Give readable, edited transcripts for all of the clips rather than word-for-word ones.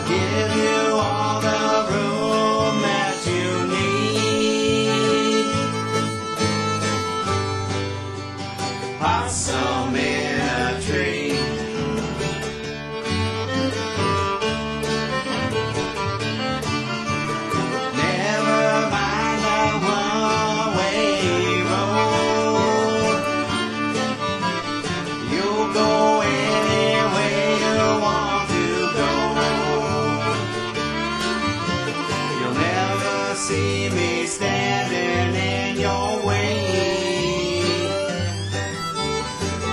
give you all the room that you need. Possum in a tree. Never mind the one-way road. You'll go any way you want to go. You'll never see me standing in your way.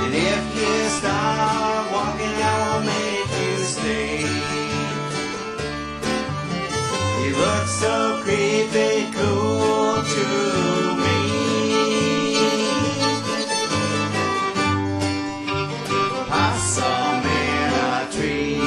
And if you start walking, I'll make you stay. You look so creepy cool to me. Possum in a tree.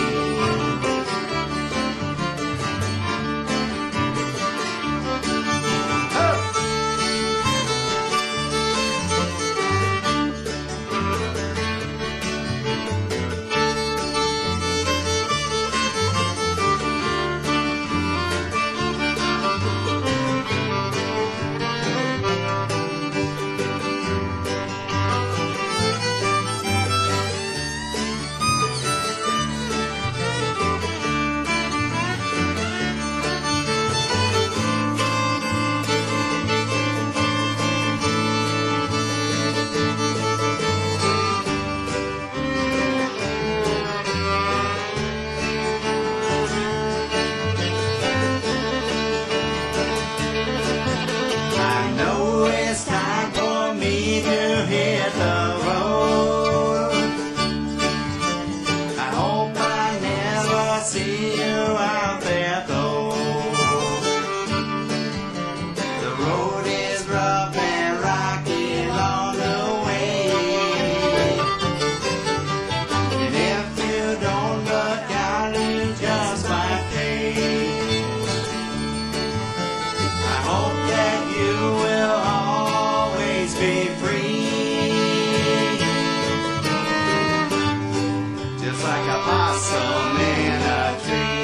I know it's time for me to hit the road. I hope I never see you out there though. The road is rough and rocky along the way. And if you don't look out, you just might pay. I hope that you will always be free, just like a possum in a tree.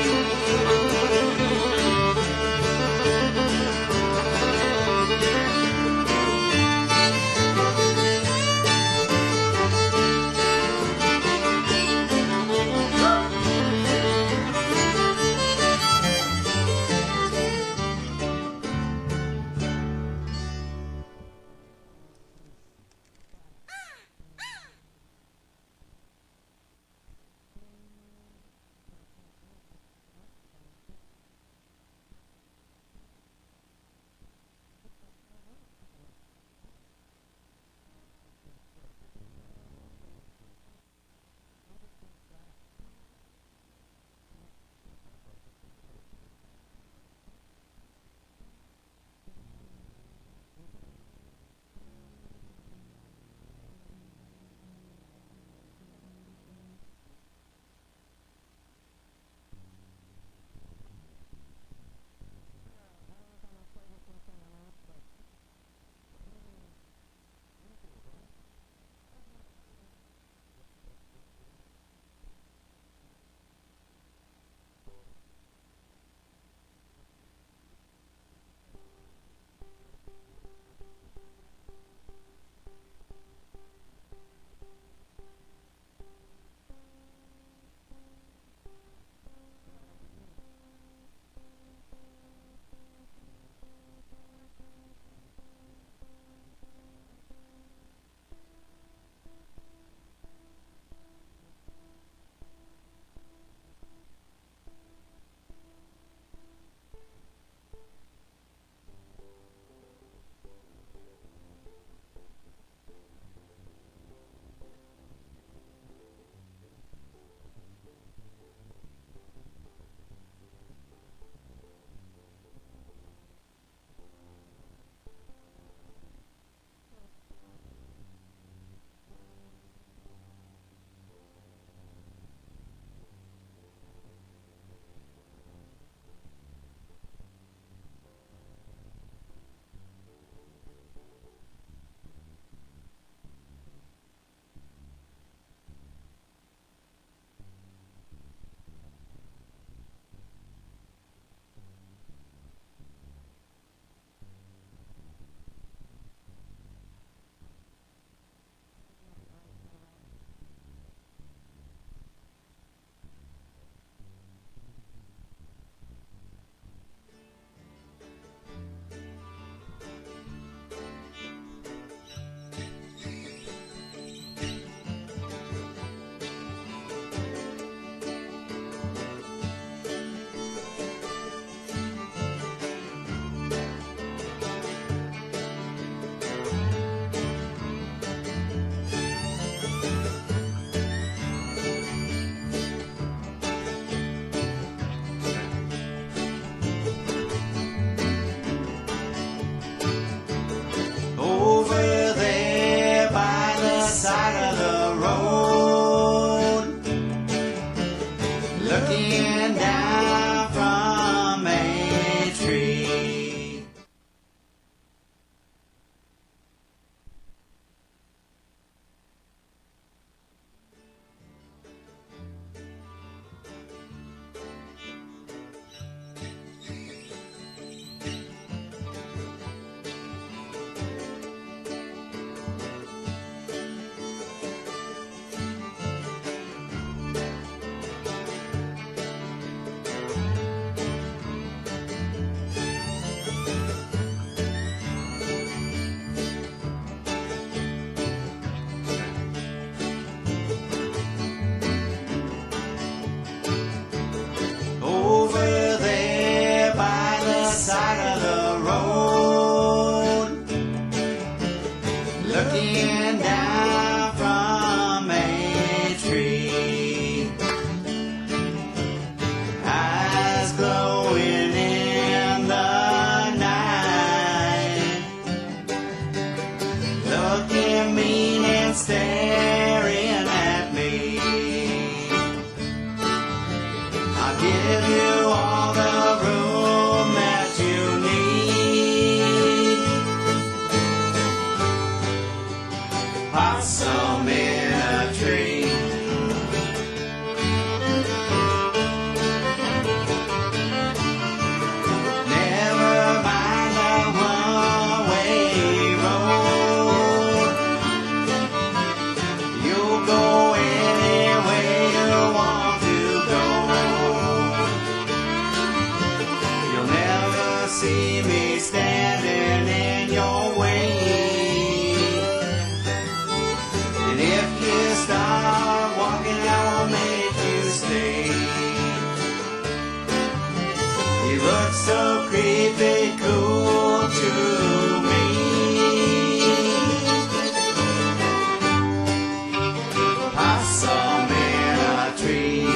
looking down from a tree. Over there by the side of the road, looking down from a tree, eyes glowing in the night, looking mean and staring at me. I'll give you all the room that you need. Possum in a tree. Never mind the one-way road. You'll go anywhere you want to go. You'll never see me standing in your way. And if you start walking, I'll make you stay. You look so creepy cool to me. Possum in a tree.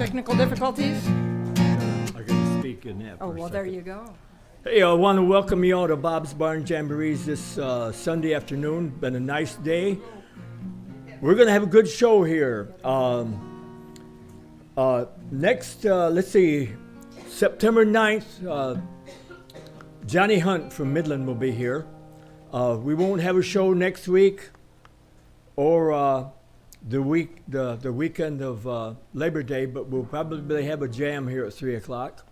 technical difficulties? I gotta speak in that. Oh, well, there you go. Hey, I want to welcome you all to Bob's Barn Jamborees this Sunday afternoon. Been a nice day. We're gonna have a good show here. Next, let's see, September 9th, Johnny Hunt from Midland will be here. We won't have a show next week or the weekend of Labor Day, but we'll probably have a jam here at 3 o'clock.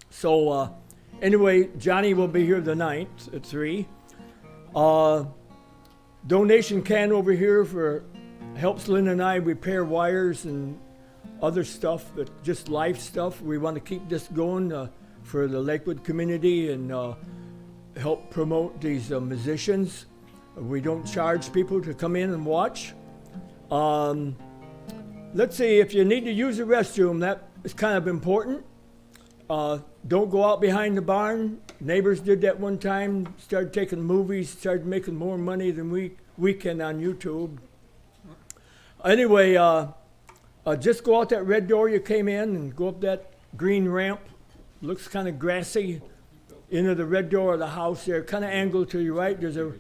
So anyway, Johnny will be here the 9th at 3. Donation can over here helps Lynn and I repair wires and other stuff, just life stuff. We want to keep this going for the Lakewood community and help promote these musicians. We don't charge people to come in and watch. Let's see, if you need to use the restroom, that is kind of important. Don't go out behind the barn. Neighbors did that one time, started taking movies, started making more money than we can on YouTube. Anyway, just go out that red door you came in and go up that green ramp. Looks kind of grassy. Into the red door of the house there, kind of angled to your right. There's a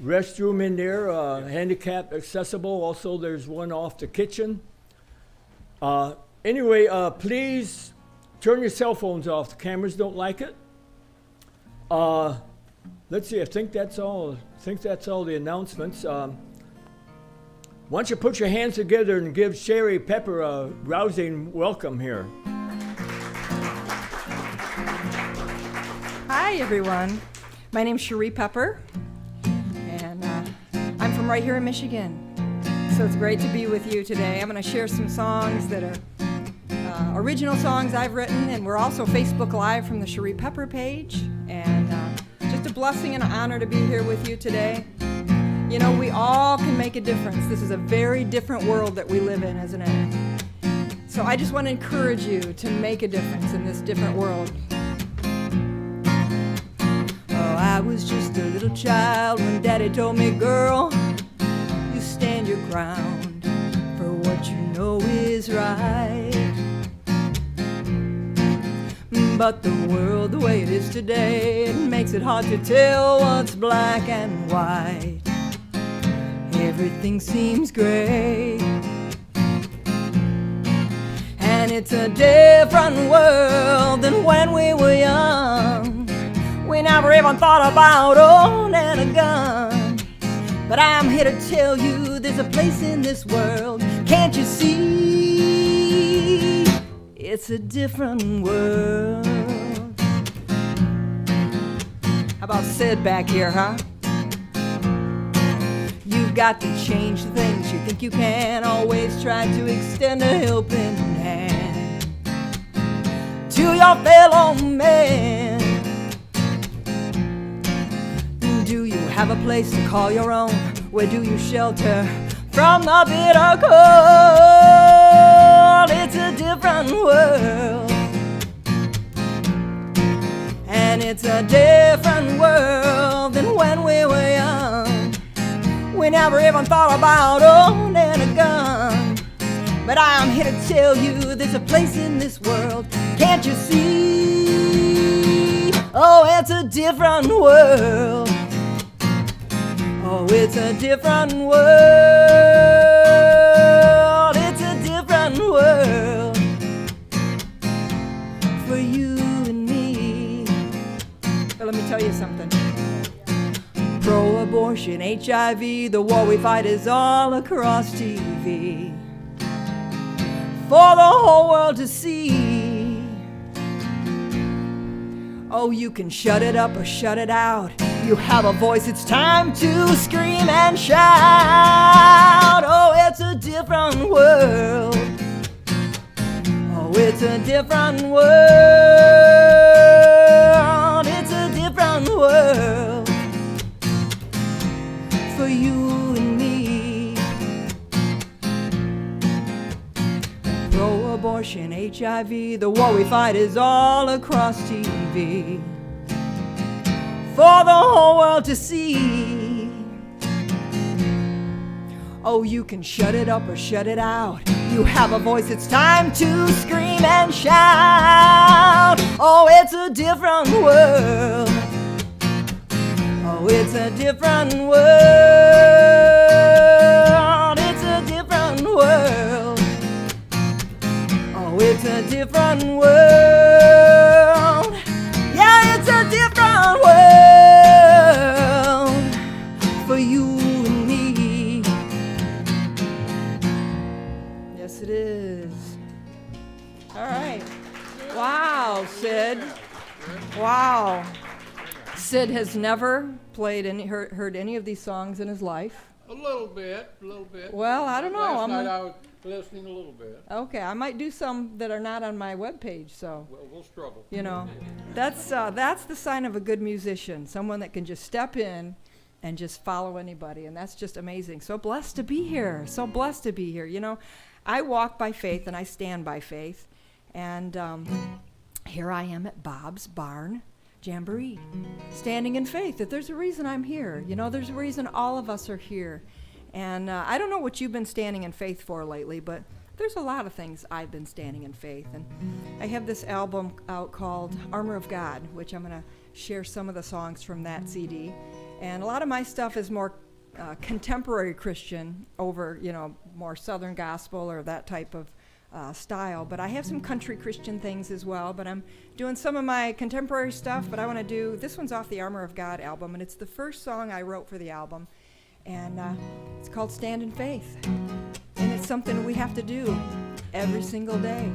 restroom in there, handicap accessible. Also, there's one off the kitchen. Anyway, please turn your cell phones off. The cameras don't like it. Let's see, I think that's all the announcements. Why don't you put your hands together and give Chere Pepper a rousing welcome here. Hi, everyone. My name's Chere Pepper, and I'm from right here in Michigan. So it's great to be with you today. I'm going to share some songs that are original songs I've written, and we're also Facebook Live from the Chere Pepper page. And just a blessing and an honor to be here with you today. You know, we all can make a difference. This is a very different world that we live in, isn't it? So I just want to encourage you to make a difference in this different world. Oh, I was just a little child when Daddy told me, girl, you stand your ground for what you know is right. But the world the way it is today, it makes it hard to tell what's black and white. Everything seems gray, and it's a different world than when we were young. We never even thought about owning a gun. But I'm here to tell you there's a place in this world. Can't you see? It's a different world. How about Sid back here, huh? You've got to change the things you think you can. Always try to extend a helping hand to your fellow man. Do you have a place to call your own? Where do you shelter from the bitter cold? It's a different world, and it's a different world than when we were young. We never even thought about owning a gun. But I'm here to tell you there's a place in this world. Can't you see? Oh, it's a different world. Oh, it's a different world. It's a different world for you and me. But let me tell you something. Pro-abortion, HIV, the war we fight is all across TV for the whole world to see. Oh, you can shut it up or shut it out. You have a voice, it's time to scream and shout. Oh, it's a different world. Oh, it's a different world. It's a different world for you and me. Pro-abortion, HIV, the war we fight is all across TV for the whole world to see. Oh, you can shut it up or shut it out. You have a voice, it's time to scream and shout. Oh, it's a different world. Oh, it's a different world. It's a different world. Oh, it's a different world. Yeah, it's a different world for you and me. Yes, it is. All right. Wow, Sid. Wow. Sid has never played heard any of these songs in his life. A little bit. Well, I don't know. Last night I was listening a little bit. Okay, I might do some that are not on my webpage, so. Well, we'll struggle. You know, that's the sign of a good musician, someone that can just step in and just follow anybody, and that's just amazing. So blessed to be here. So blessed to be here. You know, I walk by faith and I stand by faith, and here I am at Bob's Barn Jamboree, standing in faith that there's a reason I'm here. You know, there's a reason all of us are here. And I don't know what you've been standing in faith for lately, but there's a lot of things I've been standing in faith. And I have this album out called Armor of God, which I'm going to share some of the songs from that CD. And a lot of my stuff is more contemporary Christian over, you know, more Southern gospel or that type of style, but I have some country Christian things as well, but I'm doing some of my contemporary stuff, but I want to do, this one's off the Armor of God album, and it's the first song I wrote for the album, and it's called Stand in Faith, and it's something we have to do every single day.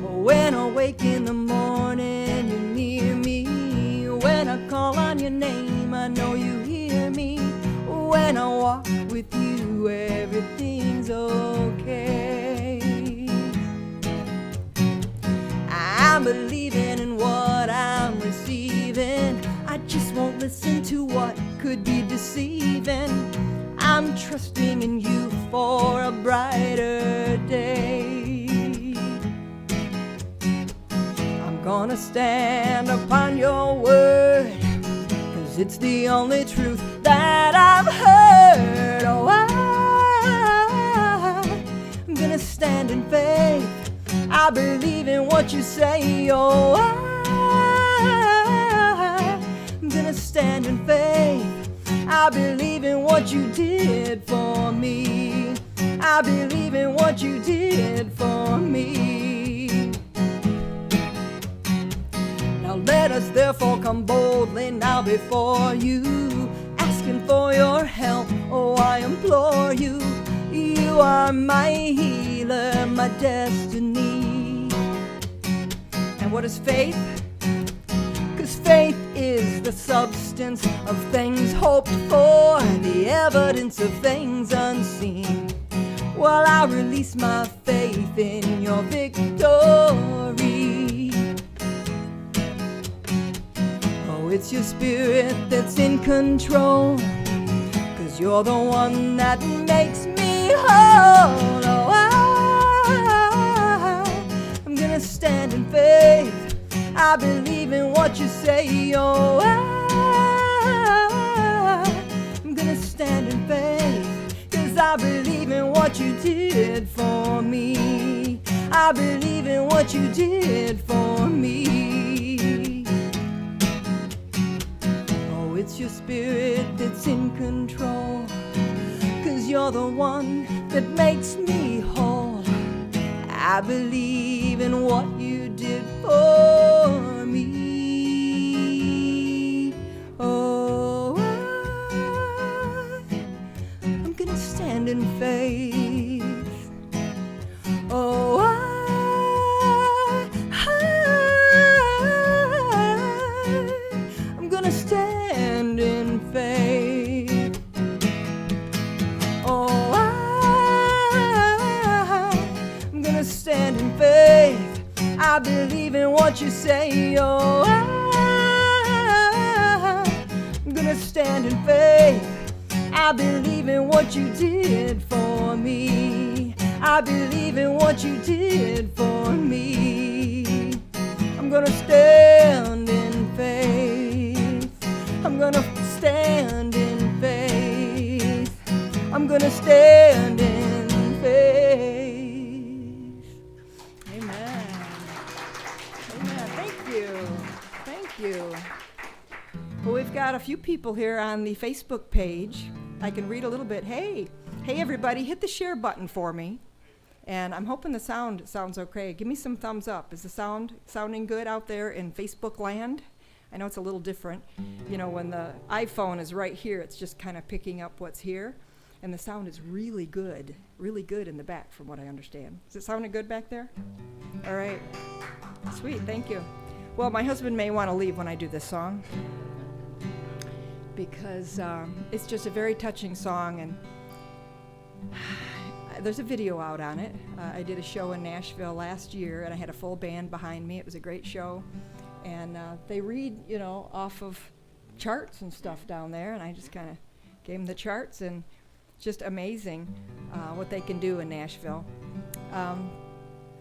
When I wake in the morning, you're near me. When I call on your name, I know you hear me. When I walk with you, everything's okay. I'm believing in what I'm receiving. I just won't listen to what could be deceiving. I'm trusting in you for a brighter day. I'm gonna stand upon your word, 'cause it's the only truth that I've heard. Oh, I'm gonna stand in faith. I believe in what you say. Oh, I'm gonna stand in faith. I believe in what you did for me. I believe in what you did for me. Now let us therefore come boldly now before you, asking for your help. Oh, I implore you. You are my healer, my destiny. And what is faith? 'Cause faith is the substance of things hoped for, the evidence of things unseen. Well, I release my faith in your victory. Oh, it's your spirit that's in control, 'cause you're the one that makes me whole. Oh, I'm gonna stand in faith. I believe in what you say. Oh, I'm gonna stand in faith, 'cause I believe in what you did for me. I believe in what you did for me. Oh, it's your spirit that's in control, 'cause you're the one that makes me whole. I believe in what you did for me. Oh, I'm gonna stand in faith. Oh, I'm gonna stand in faith. Oh, I'm gonna stand in faith. I believe in what you say. Oh, I'm gonna stand in faith. I believe in what you did for me. I believe in what you did for me. I'm gonna stand in faith. I'm gonna stand in faith. I'm gonna stand in faith. Amen. Amen. Thank you. Thank you. Well, we've got a few people here on the Facebook page. I can read a little bit. Hey everybody, hit the share button for me. And I'm hoping the sound sounds okay. Give me some thumbs up. Is the sound sounding good out there in Facebook land? I know it's a little different. You know, when the iPhone is right here, it's just kind of picking up what's here. And the sound is really good in the back from what I understand. Is it sounding good back there? All right. Sweet, thank you. Well, my husband may want to leave when I do this song because it's just a very touching song, and there's a video out on it. I did a show in Nashville last year, and I had a full band behind me. It was a great show. And they read, you know, off of charts and stuff down there, and I just kind of gave them the charts, and just amazing what they can do in Nashville.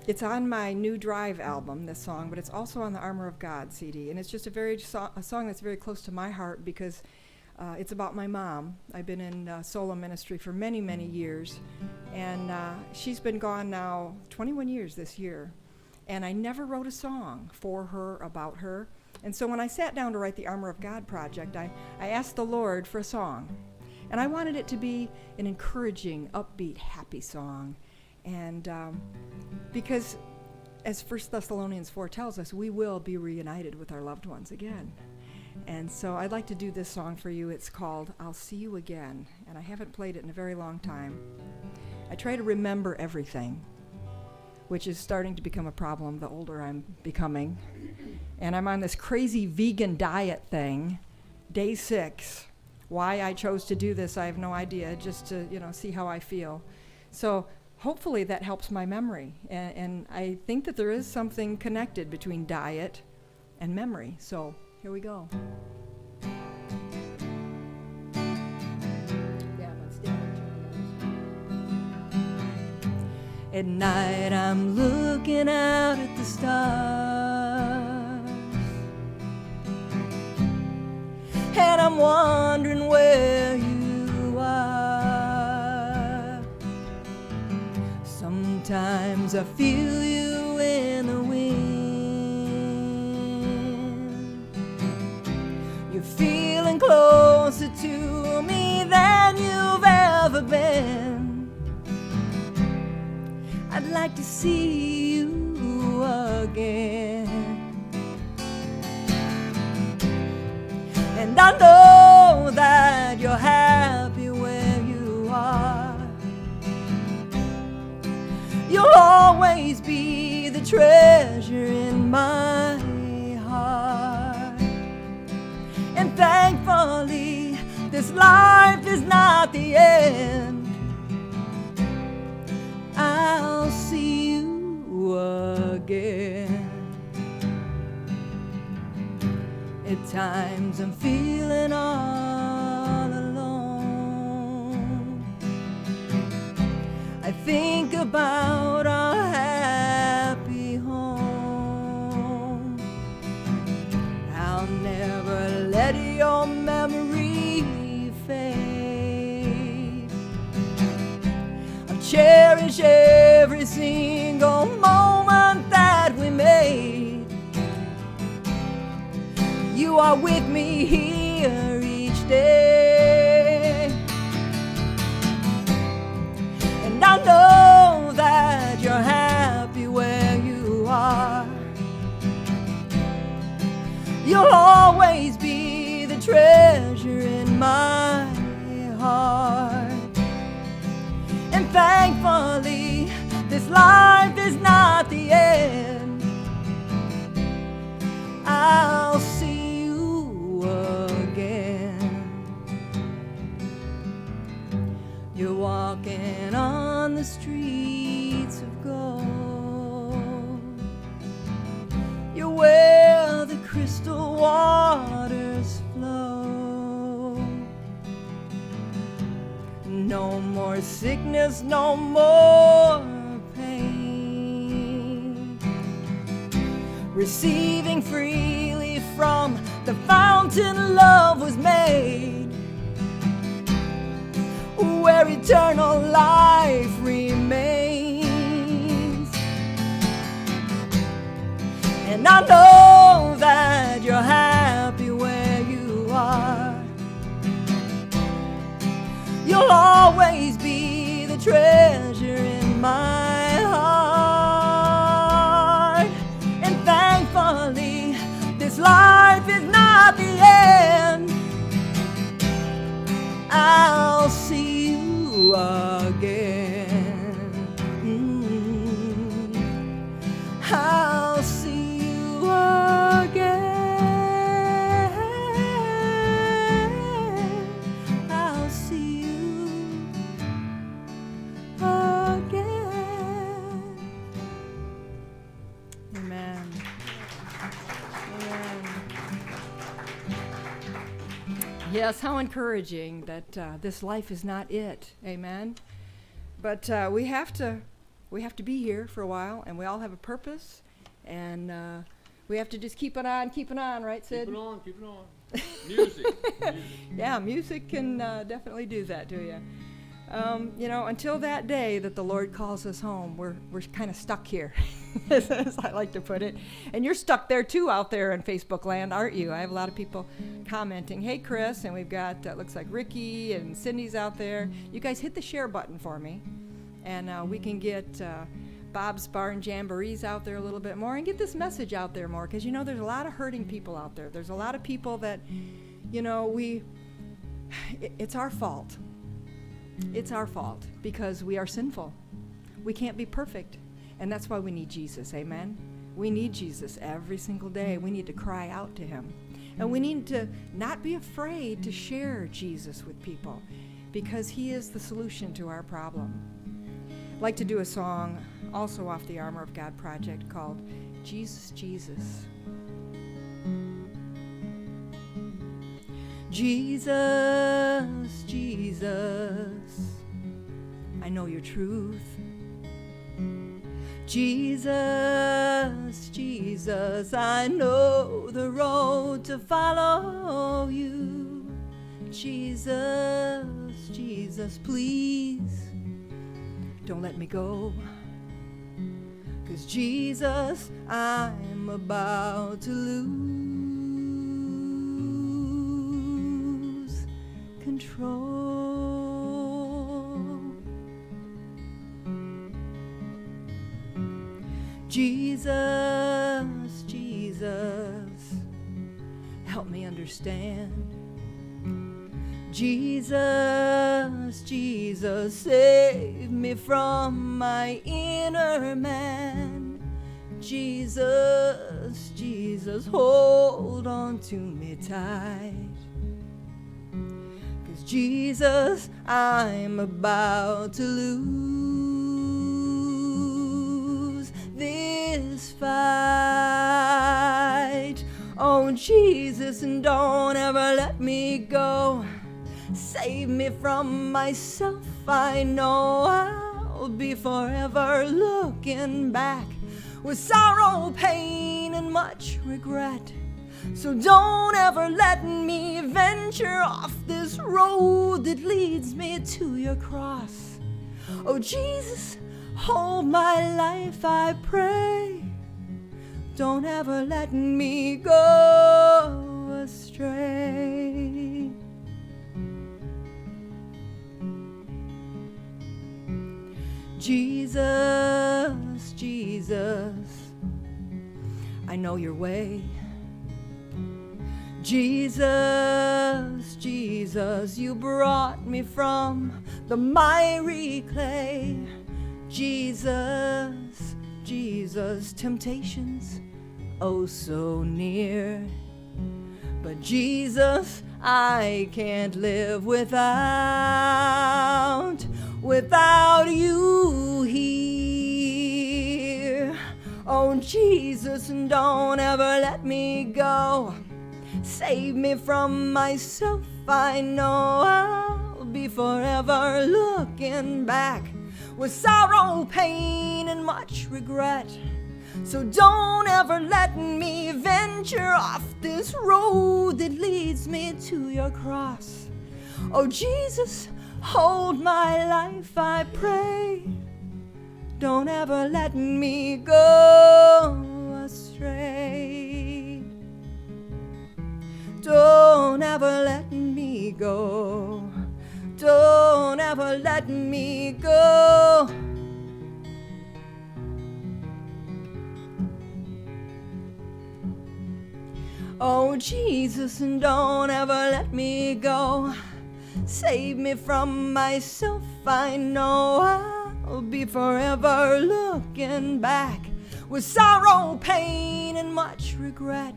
It's on my New Drive album, this song, but it's also on the Armor of God CD, and it's just a song that's very close to my heart because it's about my mom. I've been in solo ministry for many, many years, and she's been gone now 21 years this year, and I never wrote a song for her, about her. And so when I sat down to write the Armor of God project, I asked the Lord for a song, and I wanted it to be an encouraging, upbeat, happy song. And because as 1 Thessalonians 4 tells us, we will be reunited with our loved ones again. And so I'd like to do this song for you. It's called I'll See You Again, and I haven't played it in a very long time. I try to remember everything, which is starting to become a problem the older I'm becoming. And I'm on this crazy vegan diet thing, day 6. Why I chose to do this, I have no idea, just to, you know, see how I feel. So hopefully that helps my memory. And I think that there is something connected between diet and memory. So here we go. At night I'm looking out at the stars, and I'm wondering where you are. Sometimes I feel you in the wind. You're feeling closer to me than you've ever been. I'd like to see you again. And I know that you're happy where you are. You'll always be the treasure in my heart. And thankfully, this life is not the end. I'll see you again. At times I'm feeling all alone. I think about our happy home. I'll never let your memory fade. I'll cherish every single moment that we made. You are with me here each day. And I know that you're happy where you are. You'll always be the treasure in my heart. And thankfully, this life is not the end. I'll see you again. You're walking on the streets of gold. You're where the crystal waters flow. No more sickness, no more pain. Receiving freely from the fountain love was made, where eternal life remains. And I know that you're happy where you are. You'll always be the treasure in my heart. And thankfully, this life is not the end. I'll see you again. I'll see you again. I'll see you again. Amen. Amen. Yes, how encouraging that this life is not it. Amen. But we have to be here for a while, and we all have a purpose, and we have to just keep it on, right, Sid? Keep it on, keep it on. Music. Yeah, music can definitely do that to you. You know, until that day that the Lord calls us home, we're kind of stuck here, as I like to put it. And you're stuck there too out there in Facebook land, aren't you? I have a lot of people commenting, hey, Chris, and we've got, looks like Ricky and Cindy's out there. You guys hit the share button for me, and we can get Bob's Bar and Jamborees out there a little bit more and get this message out there more, because, you know, there's a lot of hurting people out there. There's a lot of people that, you know, it's our fault. It's our fault because we are sinful. We can't be perfect. And that's why we need Jesus. Amen. We need Jesus every single day. We need to cry out to him. And we need to not be afraid to share Jesus with people, because he is the solution to our problem. I'd like to do a song also off the Armor of God project called Jesus, Jesus. Jesus, Jesus, I know your truth. Jesus, Jesus, I know the road to follow you. Jesus, Jesus, please don't let me go. 'Cause Jesus, I'm about to lose control. Jesus, Jesus, help me understand. Jesus, Jesus, save me from my inner man. Jesus, Jesus, hold on to me tight. 'Cause Jesus, I'm about to lose this fight. Oh, Jesus, and don't ever let me go. Save me from myself. I know I'll be forever looking back with sorrow, pain, and much regret. So don't ever let me venture off this road that leads me to your cross. Oh, Jesus, hold my life, I pray. Don't ever let me go astray. Jesus, Jesus, I know your way. Jesus, Jesus, you brought me from the miry clay. Jesus, Jesus, temptations, oh so near. But Jesus, I can't live without you here. Oh Jesus, don't ever let me go. Save me from myself. I know I'll be forever looking back with sorrow, pain, and much regret. So don't ever let me venture off this road that leads me to your cross. Oh, Jesus, hold my life, I pray. Don't ever let me go astray. Don't ever let me go. Don't ever let me go. Oh, Jesus, don't ever let me go. Save me from myself, I know I'll be forever looking back with sorrow, pain, and much regret.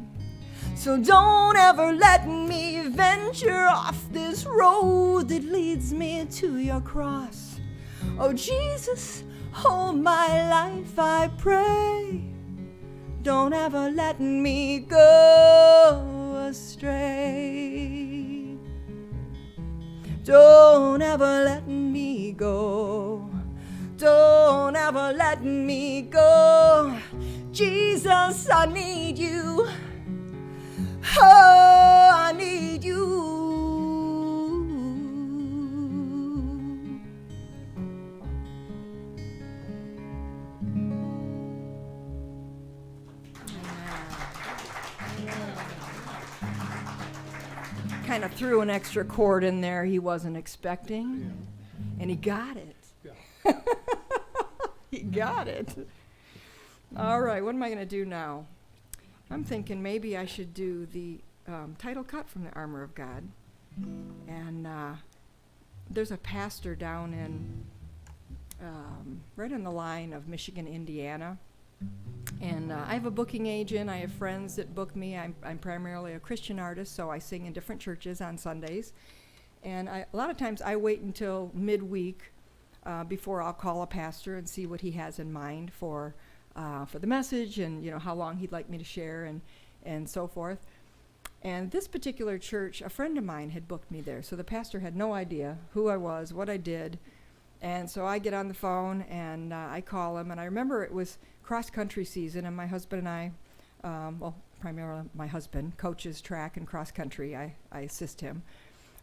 So don't ever let me venture off this road that leads me to your cross. Oh, Jesus, hold my life, I pray. Don't ever let me go astray. Don't ever let me go. Don't ever let me go. Jesus, I need you. Oh, I need you. Kind of threw an extra chord in there he wasn't expecting, and he got it. Yeah. He got it. All right, what am I going to do now? I'm thinking maybe I should do the title cut from the Armor of God. And there's a pastor down in, right on the line of Michigan, Indiana. And I have a booking agent. I have friends that book me. I'm primarily a Christian artist, so I sing in different churches on Sundays. And a lot of times I wait until midweek before I'll call a pastor and see what he has in mind for the message, and how long he'd like me to share, and so forth. And this particular church, a friend of mine had booked me there, so the pastor had no idea who I was, what I did. And so I get on the phone and I call him, and I remember it was cross-country season, and my husband and I, primarily my husband, coaches track and cross-country. I assist him.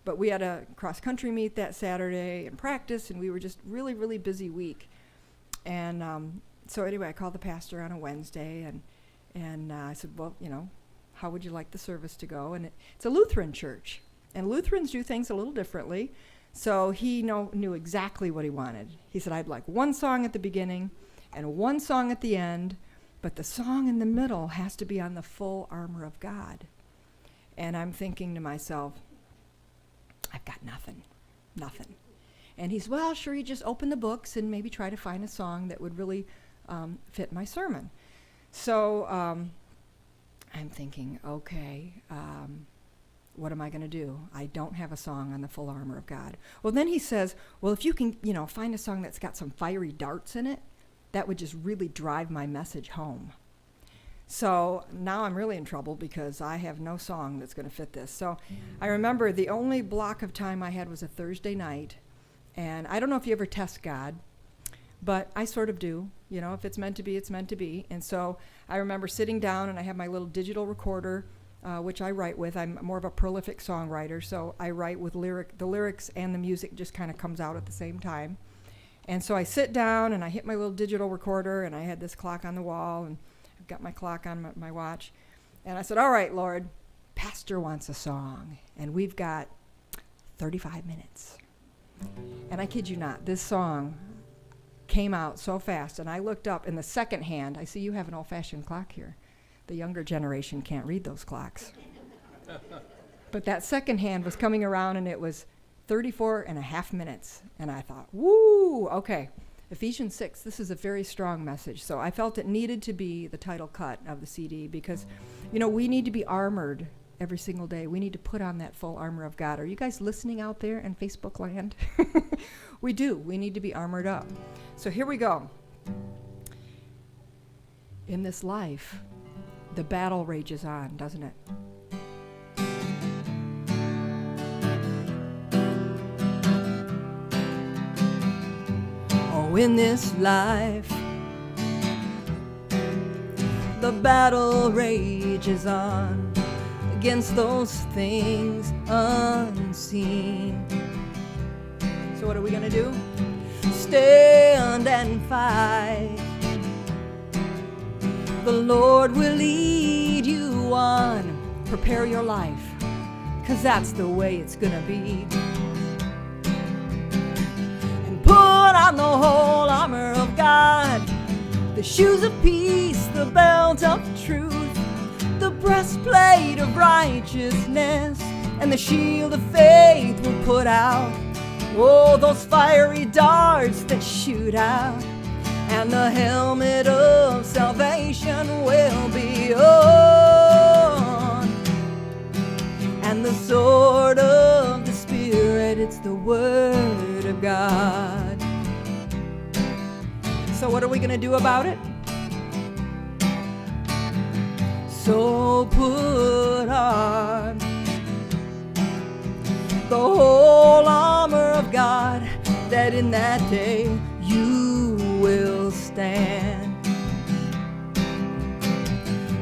But we had a cross-country meet that Saturday and practice, and we were just really, really busy week. And so anyway, I called the pastor on a Wednesday, and I said, well, how would you like the service to go? And it's a Lutheran church, and Lutherans do things a little differently. So he knew exactly what he wanted. He said, I'd like one song at the beginning and one song at the end, but the song in the middle has to be on the full armor of God. And I'm thinking to myself, I've got nothing. And he's, well, sure, you just open the books and maybe try to find a song that would really fit my sermon. So I'm thinking, okay, what am I going to do? I don't have a song on the full armor of God. Well, then he says, well, if you can, find a song that's got some fiery darts in it, that would just really drive my message home. So now I'm really in trouble because I have no song that's going to fit this. So I remember the only block of time I had was a Thursday night, and I don't know if you ever test God, but I sort of do. If it's meant to be, it's meant to be. And so I remember sitting down, and I have my little digital recorder, which I write with. I'm more of a prolific songwriter, so I write with the lyrics and the music just kind of comes out at the same time. And so I sit down, and I hit my little digital recorder, and I had this clock on the wall, and I've got my clock on my watch. And I said, all right, Lord, Pastor wants a song, and we've got 35 minutes. And I kid you not, this song came out so fast, and I looked up in the second hand. I see you have an old-fashioned clock here. The younger generation can't read those clocks. But that second hand was coming around, and it was 34 and a half minutes. And I thought, woo, okay. Ephesians 6, this is a very strong message. So I felt it needed to be the title cut of the CD because, we need to be armored every single day. We need to put on that full armor of God. Are you guys listening out there in Facebook land? We do. We need to be armored up. So here we go. In this life, the battle rages on, doesn't it? Oh, in this life, the battle rages on against those things unseen. So what are we gonna do? Stand and fight. The Lord will lead you on. Prepare your life, 'cause that's the way it's gonna be. And put on the whole armor of God, the shoes of peace, the belt of truth, the breastplate of righteousness, and the shield of faith will put out. Oh, those fiery darts that shoot out, and the helmet of salvation will be on. And the sword of the Spirit, it's the Word of God. So what are we going to do about it? So put on the whole armor of God, that in that day you will stand.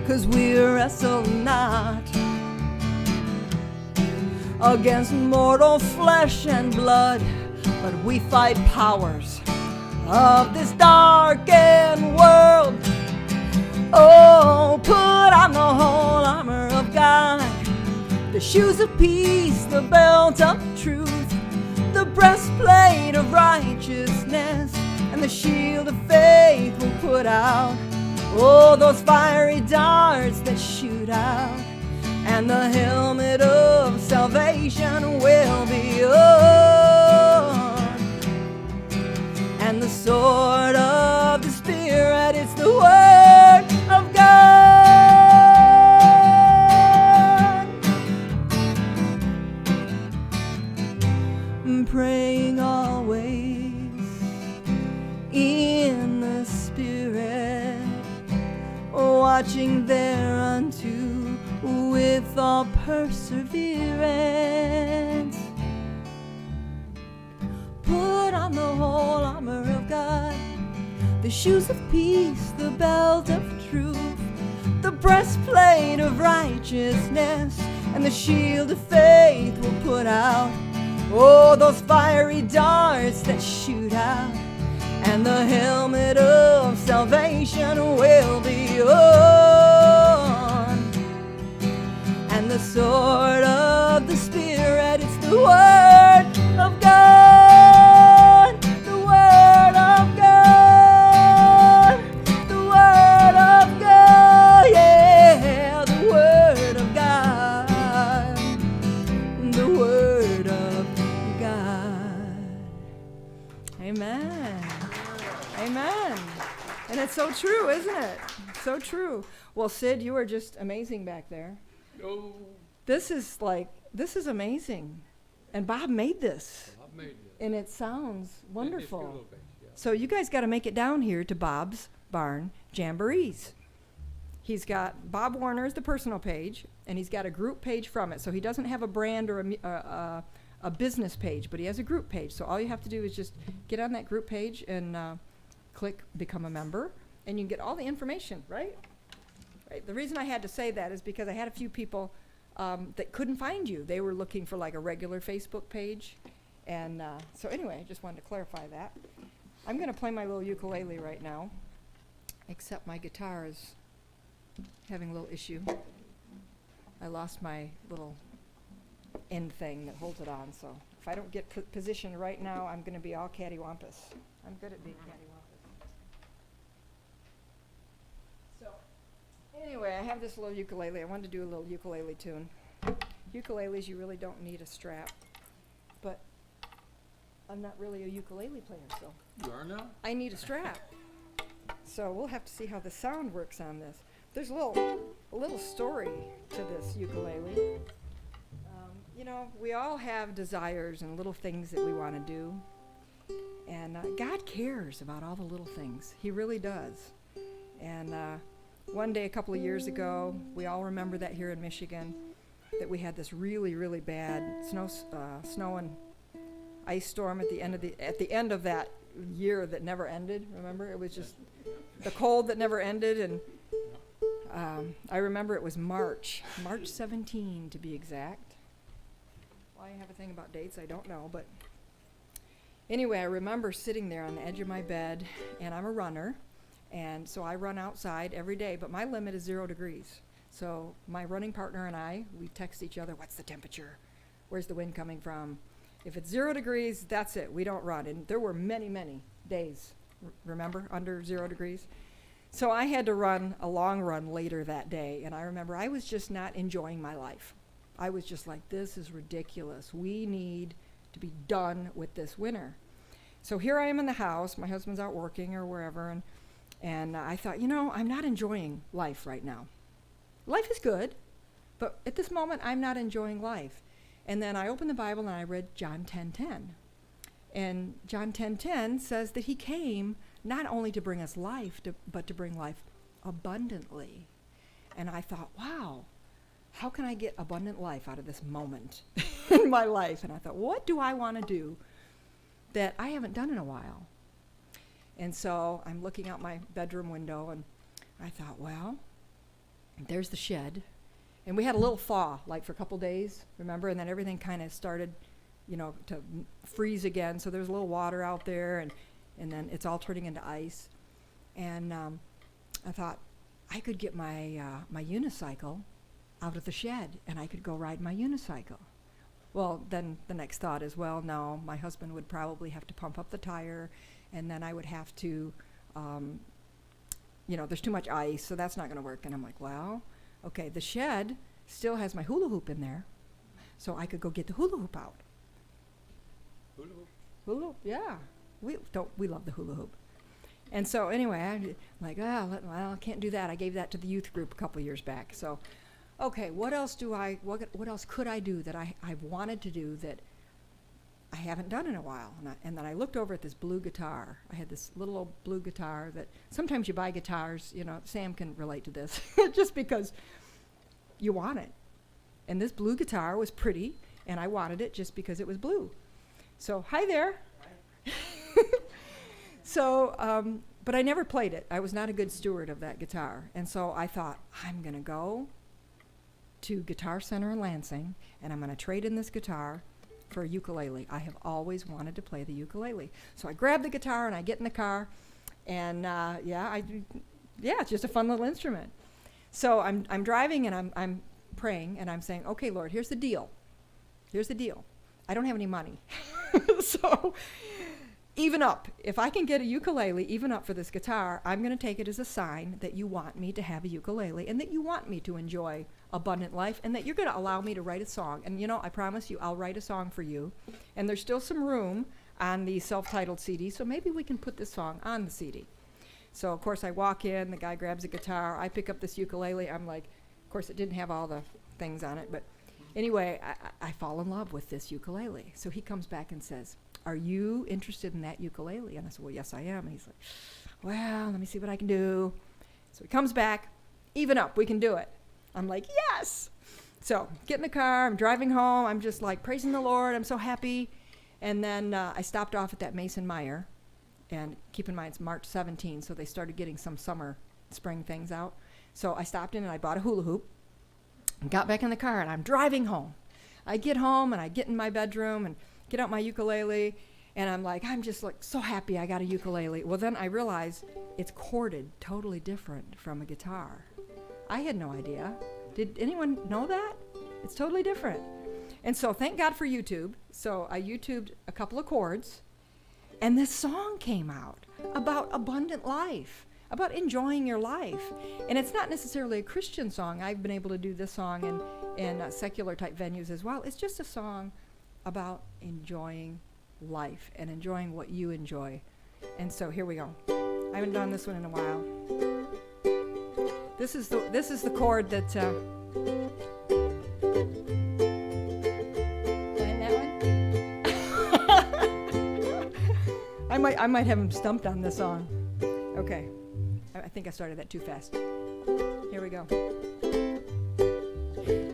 'Cause we wrestle not against mortal flesh and blood, but we fight powers of this darkened world. Oh, put on the whole armor of God, the shoes of peace, the belt of truth, the breastplate of righteousness, and the shield of faith will put out. Oh, those fiery darts that shoot out, and the helmet of salvation will be on. And the sword of the Spirit, it's the Word of God. Praying always in the Spirit, watching thereunto with all perseverance. Put on the whole armor of God, the shoes of peace, the belt of truth, the breastplate of righteousness, and the shield of faith will put out. Oh, those fiery darts that shoot out, and the helmet of salvation will be on. And the sword of the Spirit, it's the Word of God. The Word of God. The Word of God. Yeah, the Word of God. The Word of God. Amen. Amen. And it's so true, isn't it? So true. Well, Sid, you are just amazing back there. No, This is amazing. And Bob made this. I've made it. And it sounds Just a wonderful. little bit, yeah. So you guys got to make it down here to Bob's Barn Jamborees. He's got Bob Warner's the personal page, and he's got a group page from it. So he doesn't have a brand or a business page, but he has a group page. So all you have to do is just get on that group page and click become a member, and you can get all the information, right? Right. The reason I had to say that is because I had a few people that couldn't find you. They were looking for like a regular Facebook page. And so anyway, I just wanted to clarify that. I'm going to play my little ukulele right now, except my guitar is having a little issue. I lost my little end thing that holds it on, so if I don't get positioned right now, I'm going to be all cattywampus. I'm good at being cattywampus. So anyway, I have this little ukulele. I wanted to do a little ukulele tune. Ukuleles, you really don't need a strap, but I'm not really a ukulele player, so You are now? I need a strap. So we'll have to see how the sound works on this. There's a little story to this ukulele. You know, we all have desires and little things that we want to do. And God cares about all the little things. He really does. And one day a couple of years ago, we all remember that here in Michigan, that we had this really, really bad snow and ice storm at the end of that year that never ended. Remember, it was just the cold that never ended, and I remember it was March 17 to be exact. Why I have a thing about dates, I don't know, but anyway, I remember sitting there on the edge of my bed, and I'm a runner, and so I run outside every day, but my limit is 0 degrees. So my running partner and I, we text each other, what's the temperature? Where's the wind coming from? If it's 0 degrees, that's it, we don't run. And there were many, many days, remember, under 0 degrees? So I had to run a long run later that day, and I remember I was just not enjoying my life. I was just like, this is ridiculous. We need to be done with this winter. So here I am in the house, my husband's out working or wherever, and I thought, I'm not enjoying life right now. Life is good, but at this moment, I'm not enjoying life. And then I opened the Bible and I read John 10:10. And John 10:10 says that he came not only to bring us life, but to bring life abundantly. And I thought, wow, how can I get abundant life out of this moment in my life? And I thought, what do I want to do that I haven't done in a while? And so I'm looking out my bedroom window, and I thought, well, there's the shed. And we had a little thaw, like for a couple days, remember? And then everything kind of started, to freeze again. So there's a little water out there, and then it's all turning into ice. And I thought, I could get my unicycle out of the shed, and I could go ride my unicycle. Well, then the next thought is, well, no, my husband would probably have to pump up the tire, and then I would have to, there's too much ice, so that's not going to work. And I'm like, well, okay, the shed still has my hula hoop in there, so I could go get the hula hoop out. Hula hoop? Hula hoop, yeah. We love the hula hoop. And so anyway, I'm like, well, I can't do that. I gave that to the youth group a couple years back. So, okay, what else could I do that I've wanted to do that I haven't done in a while? And then I looked over at this blue guitar. I had this little old blue guitar that sometimes you buy guitars, Sam can relate to this, just because you want it. And this blue guitar was pretty, and I wanted it just because it was blue. So, hi there. So, but I never played it. I was not a good steward of that guitar. And so I thought, I'm going to go to Guitar Center in Lansing, and I'm going to trade in this guitar for a ukulele. I have always wanted to play the ukulele. So I grab the guitar, and I get in the car, and it's just a fun little instrument. So I'm driving, and I'm praying, and I'm saying, okay, Lord, here's the deal. Here's the deal. I don't have any money. So even up. If I can get a ukulele, even up for this guitar, I'm going to take it as a sign that you want me to have a ukulele and that you want me to enjoy abundant life and that you're going to allow me to write a song. And, I promise you, I'll write a song for you. And there's still some room on the self-titled CD, so maybe we can put this song on the CD. So, of course, I walk in, the guy grabs a guitar, I pick up this ukulele. I'm like, of course, it didn't have all the things on it, but anyway, I fall in love with this ukulele. So he comes back and says, are you interested in that ukulele? And I said, well, yes, I am. And he's like, well, let me see what I can do. So he comes back, even up, we can do it. I'm like, yes. So get in the car, I'm driving home, I'm just like praising the Lord, I'm so happy. And then I stopped off at that Mason Meyer, and keep in mind it's March 17, so they started getting some spring things out. So I stopped in and I bought a hula hoop and got back in the car, and I'm driving home. I get home and I get in my bedroom and get out my ukulele, and I'm like, I'm just like so happy I got a ukulele. Well, then I realized it's corded totally different from a guitar. I had no idea. Did anyone know that? It's totally different. And so thank God for YouTube. So I YouTubed a couple of chords, and this song came out about abundant life, about enjoying your life. And it's not necessarily a Christian song. I've been able to do this song in secular type venues as well. It's just a song about enjoying life and enjoying what you enjoy. And so here we go. I haven't done this one in a while. This is the chord that playing that one? I might have him stumped on this song. Okay. I think I started that too fast. Here we go.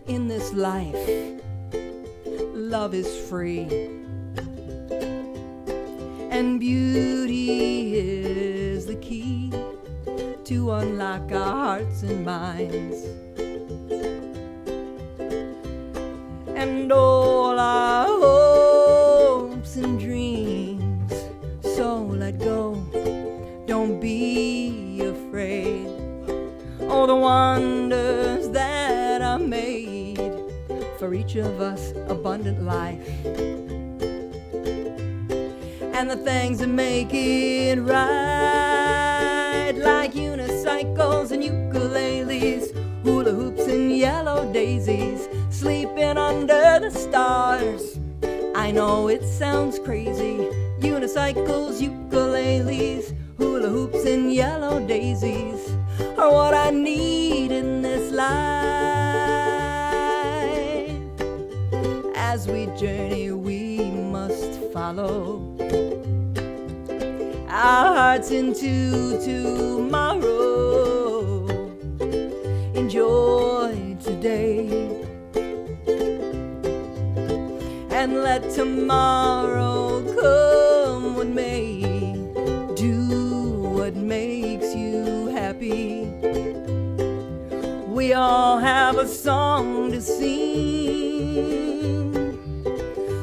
In this life, love is free, and beauty is the key to unlock our hearts and minds. And all our hopes and dreams, so let go, don't be afraid. All the wonders that are made for each of us, abundant life. And the things that make it right, like unicycles and ukuleles, hula hoops and yellow daisies, sleeping under the stars. I know it sounds crazy, unicycles, ukuleles, hula hoops and yellow daisies are what I need in this life. As we journey, we must follow our hearts into tomorrow. Enjoy today and let tomorrow come what may. Do what makes you happy. We all have a song to sing,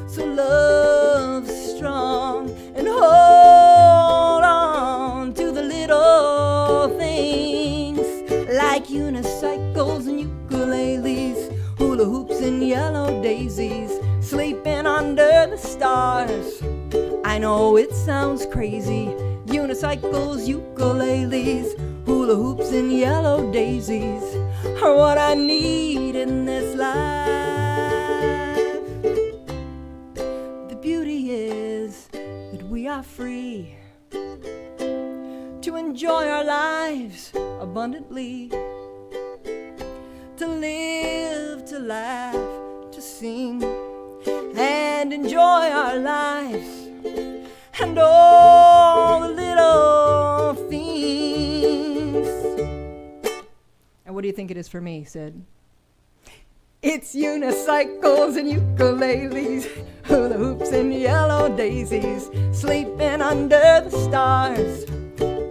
so love strong and hold on to the little things, like unicycles and ukuleles, hula hoops and yellow daisies, sleeping under the stars. I know it sounds crazy, unicycles, ukuleles, hula hoops and yellow daisies are what I need in this life. The beauty is that we are free to enjoy our lives abundantly, to live, to laugh, to sing, and enjoy our lives and all the little things. And what do you think it is for me, Sid? It's unicycles and ukuleles, hula hoops and yellow daisies, sleeping under the stars.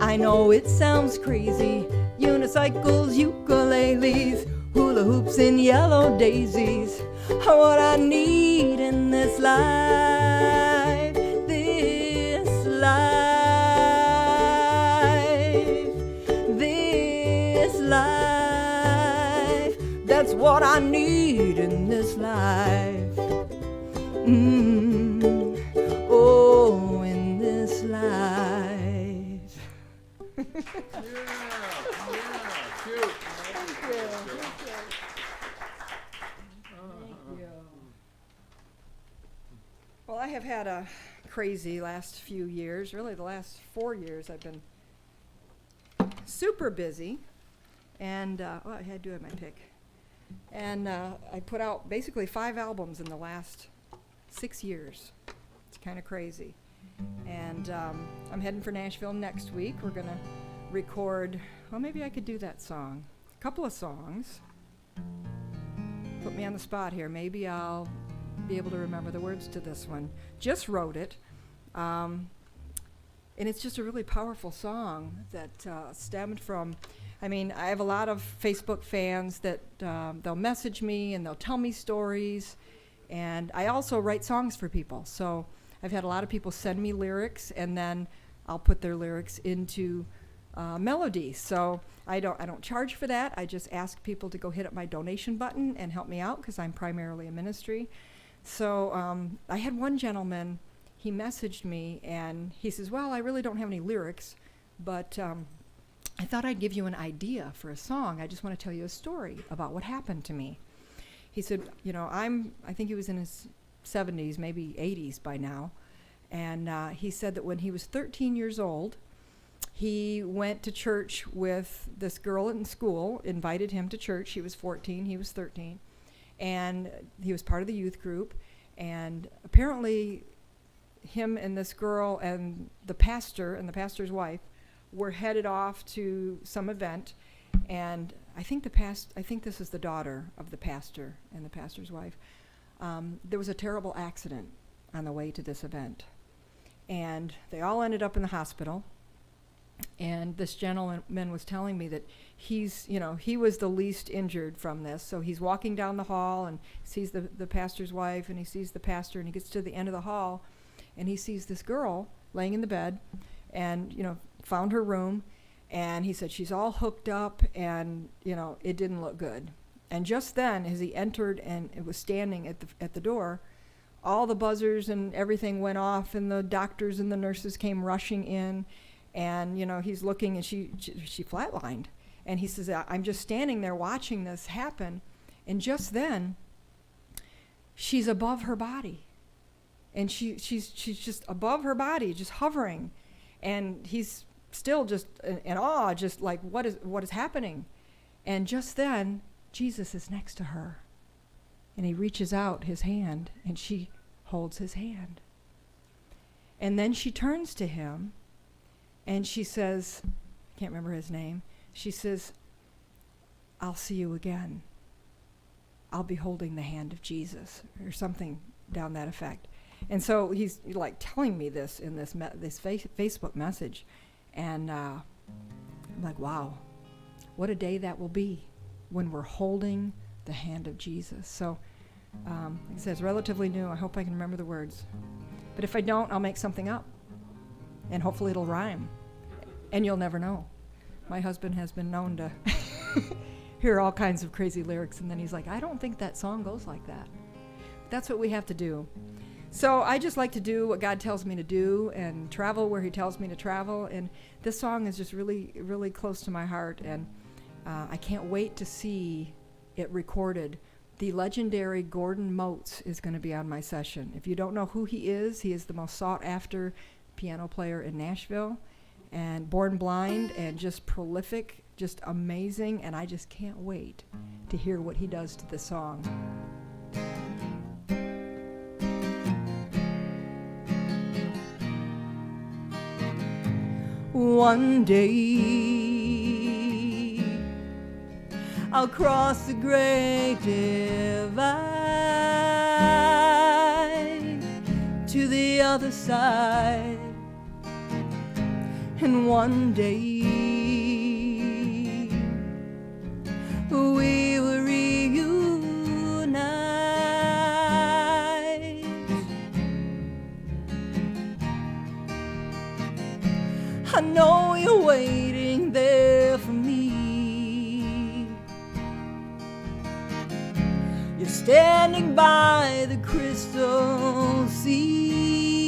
I know it sounds crazy, unicycles, ukuleles, hula hoops and yellow daisies are what I need in this life. This life, that's what I need in this life. Oh, in this life. Cute. Well, I have had a crazy last few years. Really, the last 4 years I've been super busy. And, I do have my pick. And I put out basically 5 albums in the last 6 years. It's kind of crazy. And I'm heading for Nashville next week. We're going to record, well, maybe I could do that song. A couple of songs. Put me on the spot here. Maybe I'll be able to remember the words to this one. Just wrote it. And it's just a really powerful song that stemmed from, I have a lot of Facebook fans that they'll message me and they'll tell me stories. And I also write songs for people. So I've had a lot of people send me lyrics, and then I'll put their lyrics into melodies. So I don't charge for that. I just ask people to go hit up my donation button and help me out, because I'm primarily a ministry. So I had one gentleman, he messaged me and he says, well, I really don't have any lyrics, but I thought I'd give you an idea for a song. I just want to tell you a story about what happened to me. He said, I think he was in his 70s, maybe 80s by now. And he said that when he was 13 years old, he went to church with this girl in school, invited him to church. She was 14, he was 13. And he was part of the youth group. And apparently him and this girl and the pastor and the pastor's wife were headed off to some event. And I think this is the daughter of the pastor and the pastor's wife. There was a terrible accident on the way to this event. And they all ended up in the hospital. And this gentleman was telling me that he was the least injured from this. So he's walking down the hall and sees the pastor's wife, and he sees the pastor, and he gets to the end of the hall, and he sees this girl laying in the bed, and, found her room, and he said she's all hooked up, and, it didn't look good. And just then, as he entered and it was standing at the door, all the buzzers and everything went off, and the doctors and the nurses came rushing in, and, he's looking, and she flatlined. And he says, I'm just standing there watching this happen, and just then, she's above her body. And she's just above her body, just hovering. And he's still just in awe, just like, what is happening? And just then, Jesus is next to her. And he reaches out his hand, and she holds his hand. And then she turns to him, and she says, I can't remember his name, she says, I'll see you again. I'll be holding the hand of Jesus, or something down that effect. And so he's like telling me this in this Facebook message. And I'm like, wow, what a day that will be when we're holding the hand of Jesus. So like I said, it's relatively new. I hope I can remember the words. But if I don't, I'll make something up. And hopefully it'll rhyme. And you'll never know. My husband has been known to hear all kinds of crazy lyrics, and then he's like, I don't think that song goes like that. That's what we have to do. So I just like to do what God tells me to do and travel where he tells me to travel. And this song is just really, really close to my heart. And I can't wait to see it recorded. The legendary Gordon Motes is going to be on my session. If you don't know who he is the most sought after piano player in Nashville, and born blind and just prolific, just amazing. And I just can't wait to hear what he does to the song. One day I'll cross the great divide to the other side, and one day we will reunite. I know you're waiting there for me. You're standing by the crystal sea,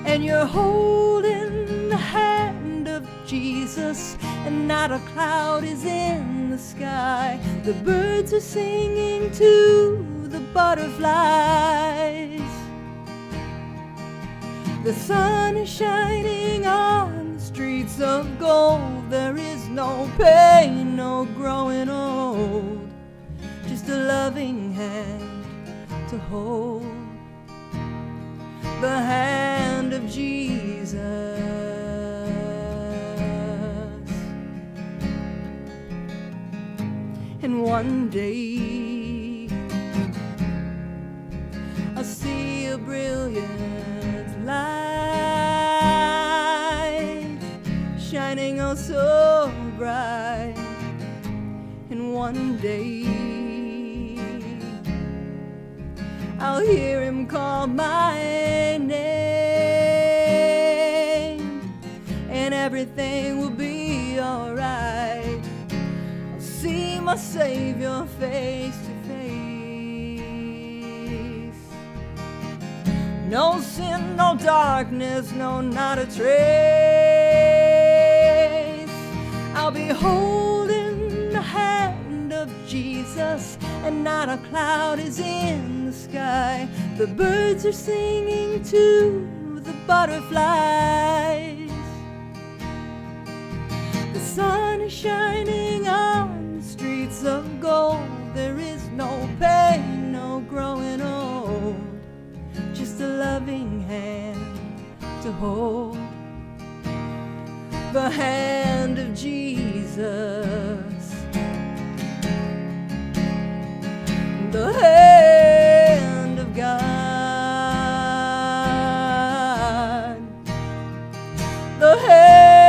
and you're holding the hand of Jesus, and not a cloud is in the sky. The birds are singing to the butterflies. The sun is shining on the streets of gold. There is no pain, no growing old, just a loving hand to hold, the hand of Jesus. And one day I'll see a brilliant light shining oh so bright, and one day I'll hear him call my name, and everything will be alright. I'll see my Savior face to face. No sin, no darkness, no, not a trace. I'll be holding the hand of Jesus, and not a cloud is in the sky. The birds are singing to the butterflies. The sun is shining on the streets of gold. There is no pain, no growing old, just a loving hand to hold, the hand of Jesus, the hand of God, the hand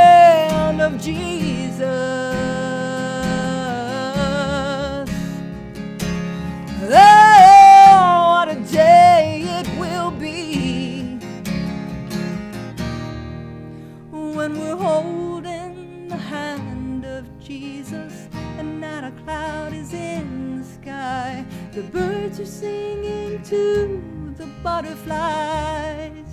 when we're holding the hand of Jesus and not a cloud is in the sky. The birds are singing to the butterflies.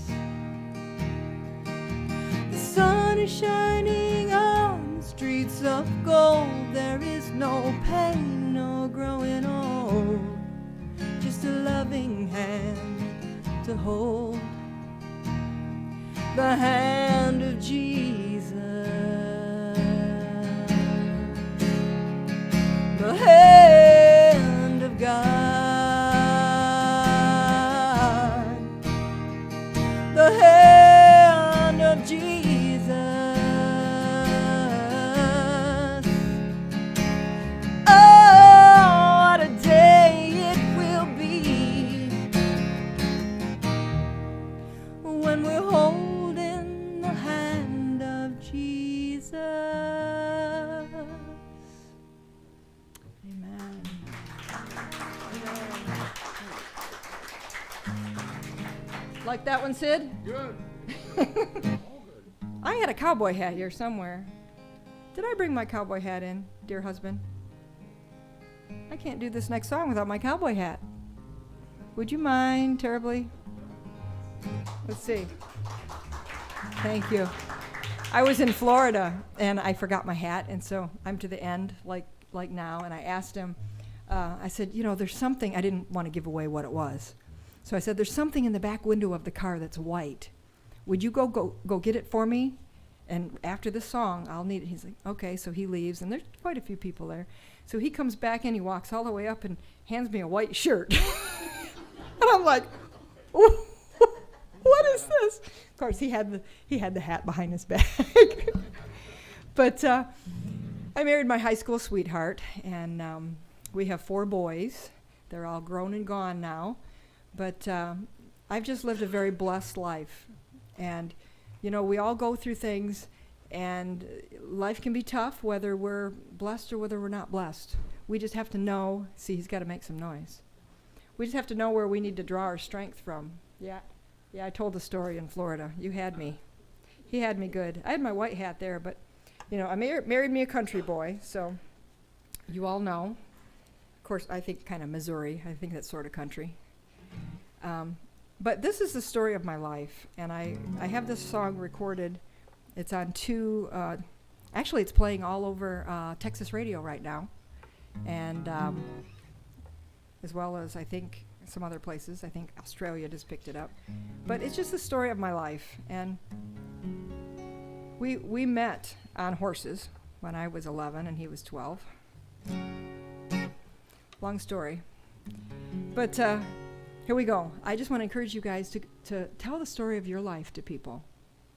The sun is shining on the streets of gold. There is no pain, no growing old, just a loving hand to hold. The hand of Jesus, the hand of God, the hand of Jesus. Oh, what a day it will be when we're holding the hand of Jesus. Amen. Like that one, Sid? Good. I had a cowboy hat here somewhere. Did I bring my cowboy hat in, dear husband? I can't do this next song without my cowboy hat. Would you mind terribly? Let's see. Thank you. I was in Florida and I forgot my hat, and so I'm to the end, like now, and I asked him, I said, you know, there's something, I didn't want to give away what it was. So I said, there's something in the back window of the car that's white. Would you go get it for me? And after this song, I'll need it. He's like, okay, so he leaves, and there's quite a few people there. So he comes back in, he walks all the way up and hands me a white shirt. And I'm like, what is this? Of course, he had the hat behind his back. But I married my high school sweetheart, and we have 4 boys. They're all grown and gone now. But I've just lived a very blessed life. And, you know, we all go through things, and life can be tough, whether we're blessed or whether we're not blessed. We just have to know. See, he's got to make some noise. We just have to know where we need to draw our strength from. Yeah, I told the story in Florida. You had me. He had me good. I had my white hat there, but, you know, I married me a country boy, so you all know. Of course, I think kind of Missouri. I think that's sort of country. But this is the story of my life, and I have this song recorded. It's on 2, actually it's playing all over Texas radio right now, and as well as I think some other places. I think Australia just picked it up. But it's just the story of my life, and we met on horses when I was 11 and he was 12. Long story. But here we go. I just want to encourage you guys to tell the story of your life to people.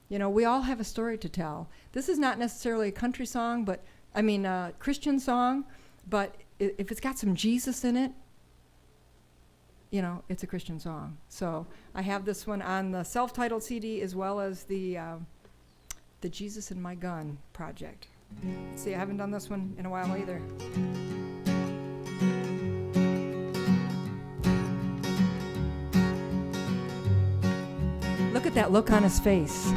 You know, we all have a story to tell. This is not necessarily a country song, but a Christian song, but if it's got some Jesus in it, you know, it's a Christian song. So I have this one on the self-titled CD as well as the Jesus in My Gun project. See, I haven't done this one in a while either. Look at that look on his face.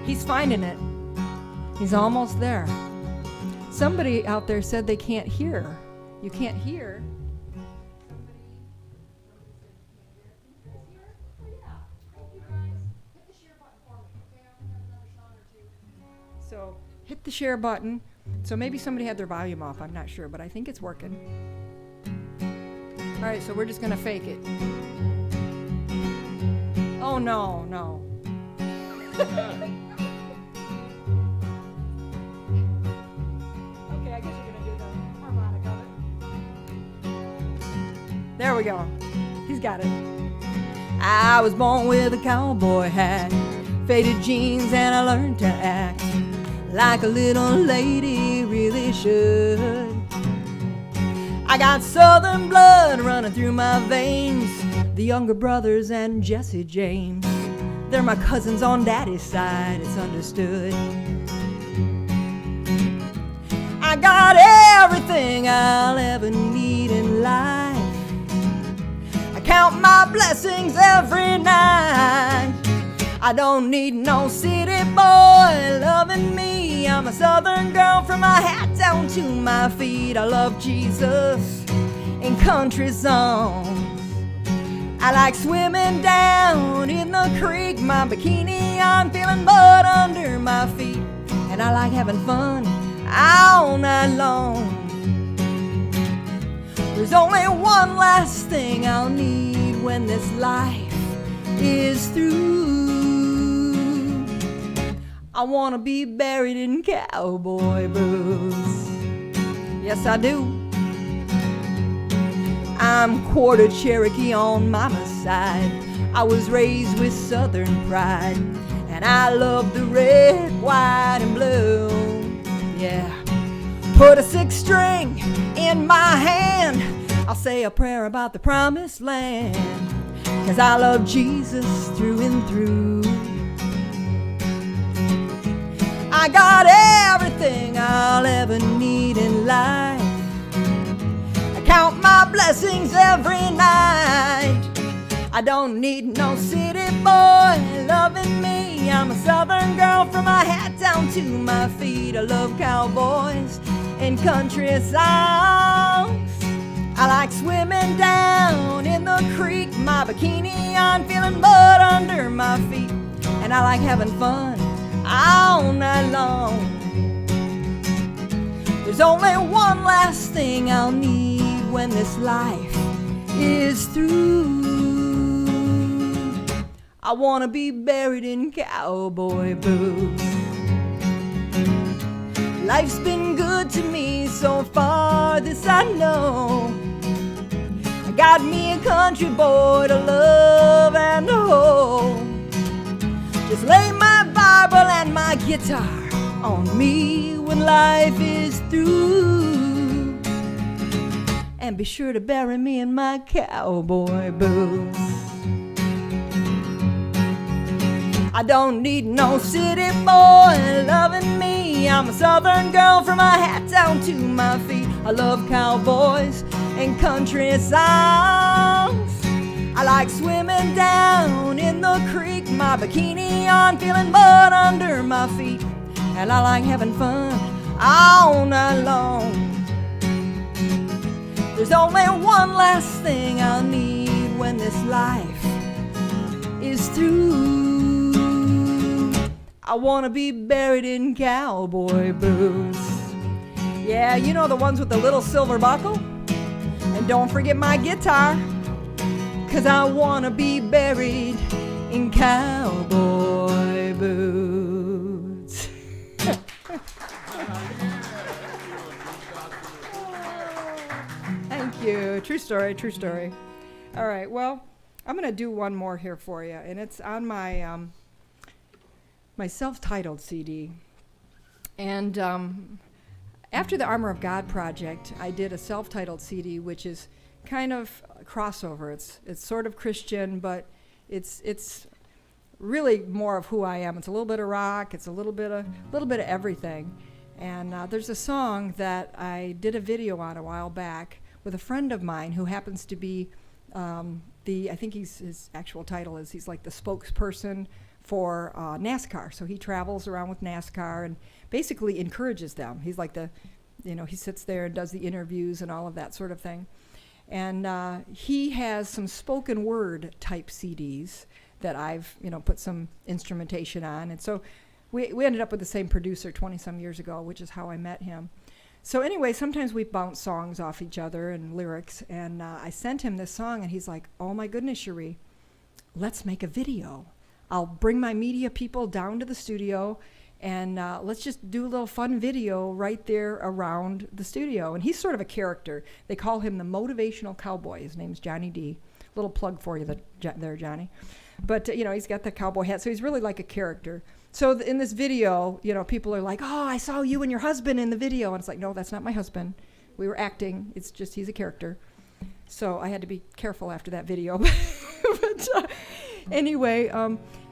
He's finding it. He's almost there. Somebody out there said they can't hear. You can't hear. So hit the share button. So maybe somebody had their volume off. I'm not sure, but I think it's working. All right, so we're just going to fake it. Oh, no. Okay, I guess you're going to do the harmonic of it. There we go. He's got it. I was born with a cowboy hat, faded jeans, and I learned to act like a little lady really should. I got southern blood running through my veins. The younger brothers and Jesse James, they're my cousins on daddy's side, it's understood. I got everything I'll ever need in life. I count my blessings every night. I don't need no city boy loving me. I'm a southern girl from my hat down to my feet. I love Jesus in country songs. I like swimming down in the creek, my bikini on, feeling mud under my feet. And I like having fun all night long. There's only one last thing I'll need when this life is through. I wanna be buried in cowboy boots. Yes, I do. I'm quarter Cherokee on mama's side. I was raised with southern pride, and I love the red, white, and blue. Yeah. Put a 6-string in my hand, I'll say a prayer about the promised land, 'cause I love Jesus through and through. I got everything I'll ever need in life. I count my blessings every night. I don't need no city boy loving me. I'm a southern girl from my hat down to my feet. I love cowboys and country songs. I like swimming down in the creek, my bikini on, feeling mud under my feet. And I like having fun all night long. There's only one last thing I'll need when this life is through. I wanna be buried in cowboy boots. Life's been good to me so far, this I know. I got me a country boy to love and to hold. Just lay my Bible and my guitar on me when life is through. And be sure to bury me in my cowboy boots. I don't need no city boy loving me. I'm a southern girl from my hat down to my feet. I love cowboys and country songs. I like swimming down in the creek, my bikini on, feeling mud under my feet. And I like having fun all night long. There's only one last thing I'll need when this life is through. I wanna be buried in cowboy boots. Yeah, you know, the ones with the little silver buckle? And don't forget my guitar, 'cause I wanna be buried in cowboy boots. Thank you. True story, true story. All right, well, I'm gonna do one more here for you, and it's on my my self-titled CD. And after the Armor of God project, I did a self-titled CD, which is kind of a crossover. It's sort of Christian, but it's really more of who I am. It's a little bit of rock. It's a little bit of everything. And there's a song that I did a video on a while back with a friend of mine who happens to be I think his actual title is he's like the spokesperson for NASCAR. So he travels around with NASCAR and basically encourages them. He's like he sits there and does the interviews and all of that sort of thing. And he has some spoken word type CDs that I've, put some instrumentation on. And so we ended up with the same producer 20 some years ago, which is how I met him. So anyway, sometimes we bounce songs off each other and lyrics. And I sent him this song and he's like, oh my goodness, Chere, let's make a video. I'll bring my media people down to the studio and let's just do a little fun video right there around the studio. And he's sort of a character. They call him the motivational cowboy. His name's Johnny D. Little plug for you there, Johnny. But, he's got the cowboy hat, so he's really like a character. So in this video, people are like, oh, I saw you and your husband in the video. And it's like, no, that's not my husband. We were acting. It's just he's a character. So I had to be careful after that video. But anyway,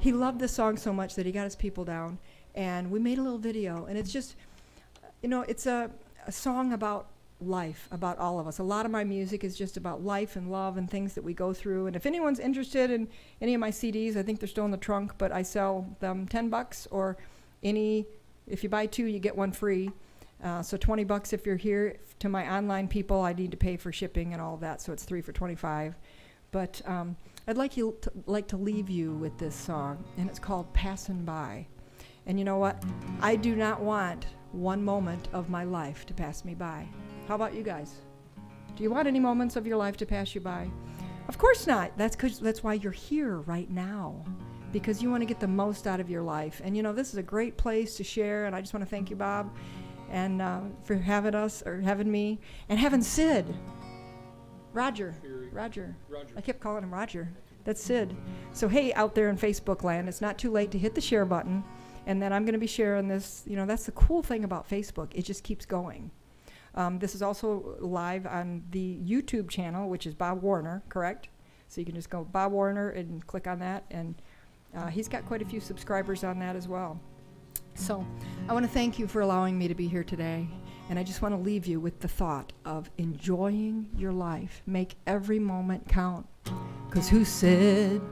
he loved this song so much that he got his people down. And we made a little video. And it's just, it's a song about life, about all of us. A lot of my music is just about life and love and things that we go through. And if anyone's interested in any of my CDs, I think they're still in the trunk, but I sell them $10 or if you buy 2, you get 1 free. So $20 if you're here. To my online people, I need to pay for shipping and all of that, so it's 3 for $25. But I'd like to leave you with this song, and it's called Passin' By. And you know what? I do not want one moment of my life to pass me by. How about you guys? Do you want any moments of your life to pass you by? Of course not. That's why you're here right now, because you want to get the most out of your life. And you know, this is a great place to share, and I just want to thank you, Bob, and for having me, and having Sid. Roger. I kept calling him Roger. That's Sid. So hey, out there in Facebook land, it's not too late to hit the share button, and then I'm going to be sharing this. You know, that's the cool thing about Facebook. It just keeps going. This is also live on the YouTube channel, which is Bob Warner, correct? So you can just go Bob Warner and click on that, and he's got quite a few subscribers on that as well. So I want to thank you for allowing me to be here today, and I just want to leave you with the thought of enjoying your life. Make every moment count, 'cause who said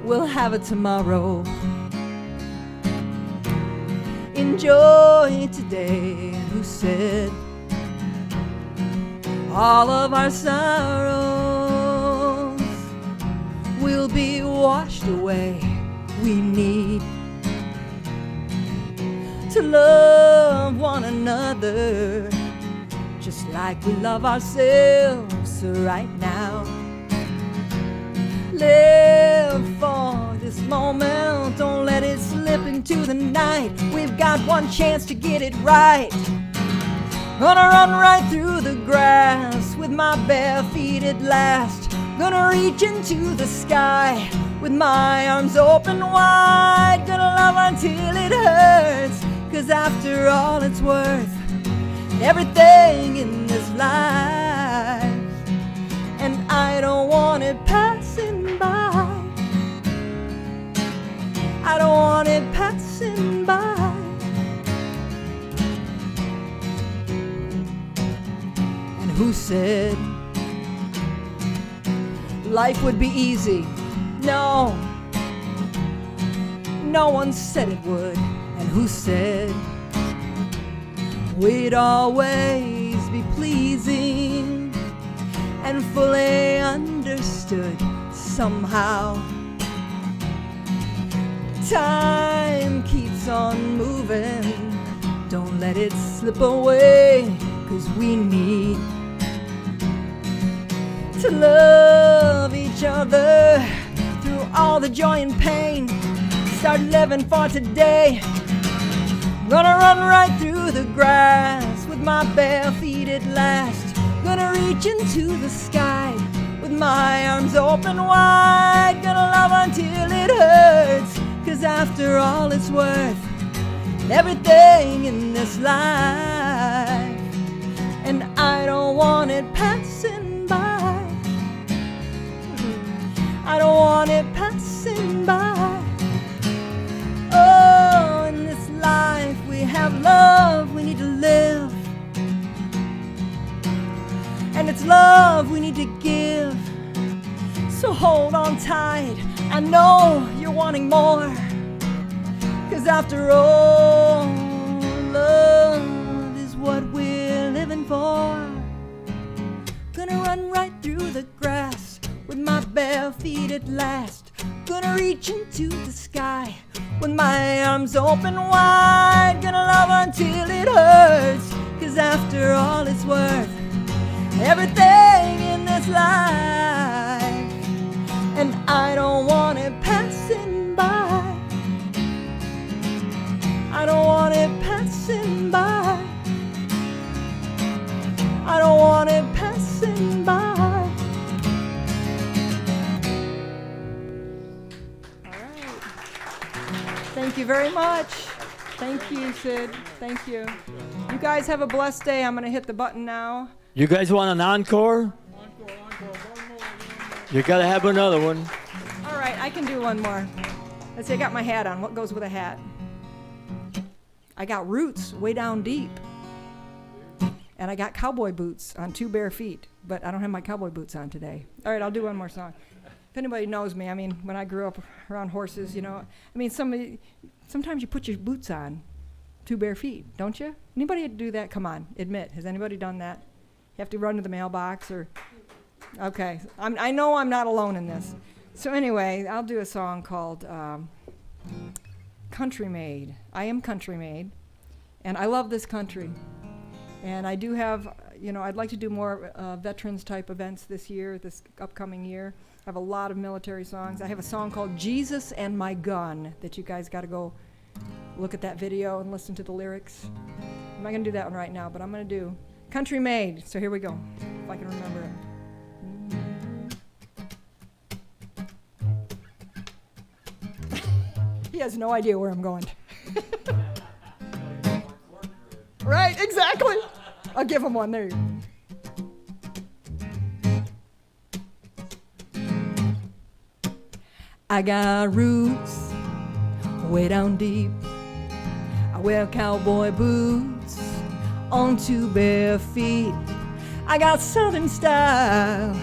we'll have it tomorrow? Enjoy today. Who said all of our sorrows will be washed away? We need to love one another just like we love ourselves. So right now, live for this moment. Don't let it slip into the night. We've got one chance to get it right. Gonna run right through the grass with my bare feet at last. Gonna reach into the sky with my arms open wide. Gonna love until it hurts, 'cause after all it's worth everything in this life. And I don't want it passing by. I don't want it passing by. And who said life would be easy? No, no one said it would. And who said we'd always be pleasing and fully understood somehow? Time keeps on moving. Don't let it slip away, 'cause we need to love each other through all the joy and pain. Start living for today. Gonna run right through the grass with my bare feet at last. Gonna reach into the sky with my arms open wide. Gonna love until it hurts, 'cause after all it's worth everything in this life. And I don't want it passing by. I don't want it passing by. Oh, in this life we have love we need to live, and it's love we need to give. So hold on tight. I know you're wanting more, 'cause after all, love is what we're living for. Gonna run right through the grass with my bare feet at last. Gonna reach into the sky with my arms open wide. Gonna love until it hurts, 'cause after all it's worth everything in this life. And I don't want it passing by. I don't want it passing by. I don't want it passing by. Thank you very much. Thank you, Sid. Thank you. You guys have a blessed day. I'm going to hit the button now. You guys want an encore? You gotta have another one. All right, I can do one more. Let's see, I got my hat on. What goes with a hat? I got roots way down deep. And I got cowboy boots on 2 bare feet, but I don't have my cowboy boots on today. All right, I'll do one more song. If anybody knows me, I mean, when I grew up around horses, you know, I mean, sometimes you put your boots on 2 bare feet, don't you? Anybody do that? Come on, admit. Has anybody done that? You have to run to the mailbox or... Okay, I know I'm not alone in this. So anyway, I'll do a song called Country Made. I am country made, and I love this country. And I do have, you know, I'd like to do more veterans type events this upcoming year. I have a lot of military songs. I have a song called Jesus and My Gun that you guys got to go look at that video and listen to the lyrics. I'm not going to do that one right now, but I'm going to do Country Made. So here we go, if I can remember it. He has no idea where I'm going. Right, exactly. I'll give him one. There you go. I got roots way down deep. I wear cowboy boots on 2 bare feet. I got southern style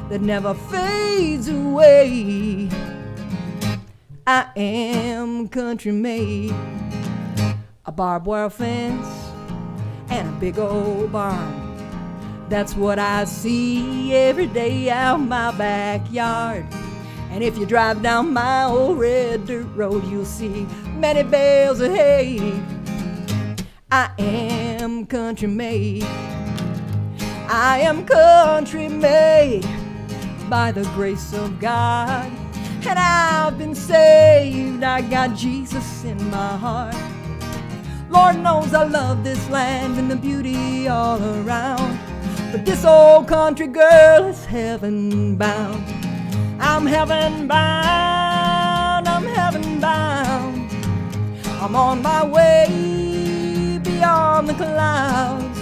that never fades away. I am country made. A barbed wire fence and a big old barn. That's what I see every day out my backyard. And if you drive down my old red dirt road, you'll see many bales of hay. I am country made. I am country made by the grace of God. And I've been saved. I got Jesus in my heart. Lord knows I love this land and the beauty all around. But this old country girl is heaven bound. I'm heaven bound. I'm heaven bound. I'm on my way beyond the clouds.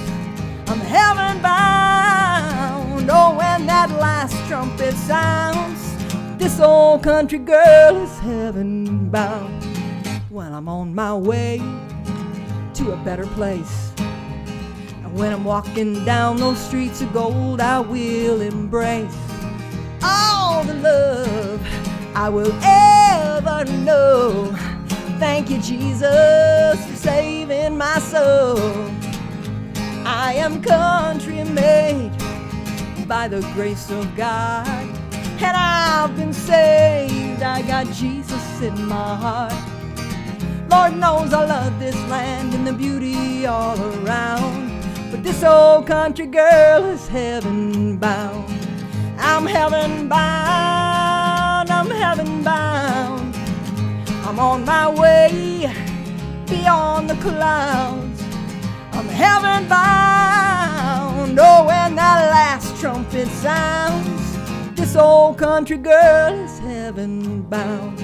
I'm heaven bound. Oh, when that last trumpet sounds, this old country girl is heaven bound. Well, I'm on my way to a better place. And when I'm walking down those streets of gold, I will embrace all the love I will ever know. Thank you, Jesus, for saving my soul. I am country made by the grace of God. And I've been saved. I got Jesus in my heart. Lord knows I love this land and the beauty all around. But this old country girl is heaven bound. I'm heaven bound. I'm heaven bound. I'm on my way beyond the clouds. I'm heaven bound. Oh, when that last trumpet sounds, this old country girl is heaven bound.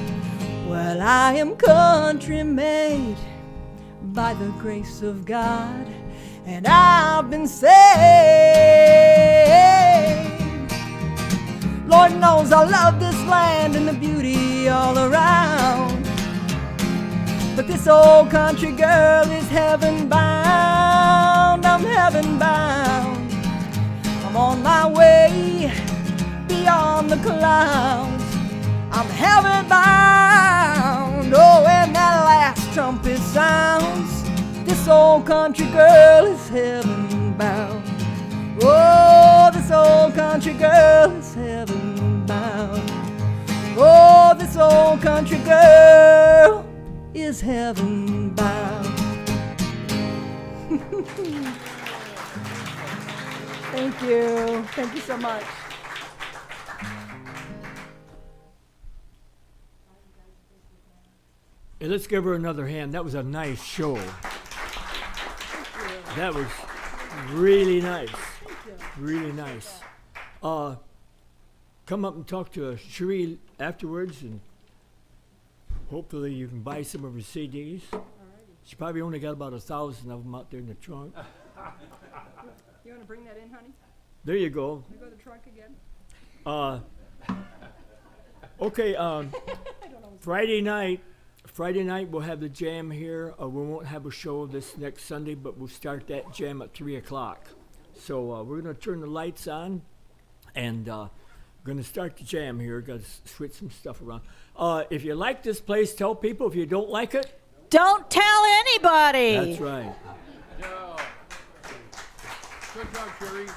Well, I am country made by the grace of God, and I've been saved. Lord knows I love this land and the beauty all around. But this old country girl is heaven bound. I'm heaven bound. I'm on my way beyond the clouds. I'm heaven bound. Oh, when that last trumpet sounds, this old country girl is heaven bound. Oh, this old country girl is heaven bound. Oh, this old country girl is heaven bound. Thank you. Thank you so much. Hey, let's give her another hand. That was a nice show. That was really nice. Really nice. Come up and talk to Chere afterwards, and hopefully you can buy some of her CDs. She probably only got about 1,000 of them out there in the trunk. You want to bring that in, honey? There you go. Can we go to the trunk again? Okay, Friday night we'll have the jam here. We won't have a show this next Sunday, but we'll start that jam at 3 o'clock. So we're going to turn the lights on, and going to start the jam here. Got to switch some stuff around. If you like this place, tell people. If you don't like it, don't tell anybody. that's right. Yeah. Good job, Sherry.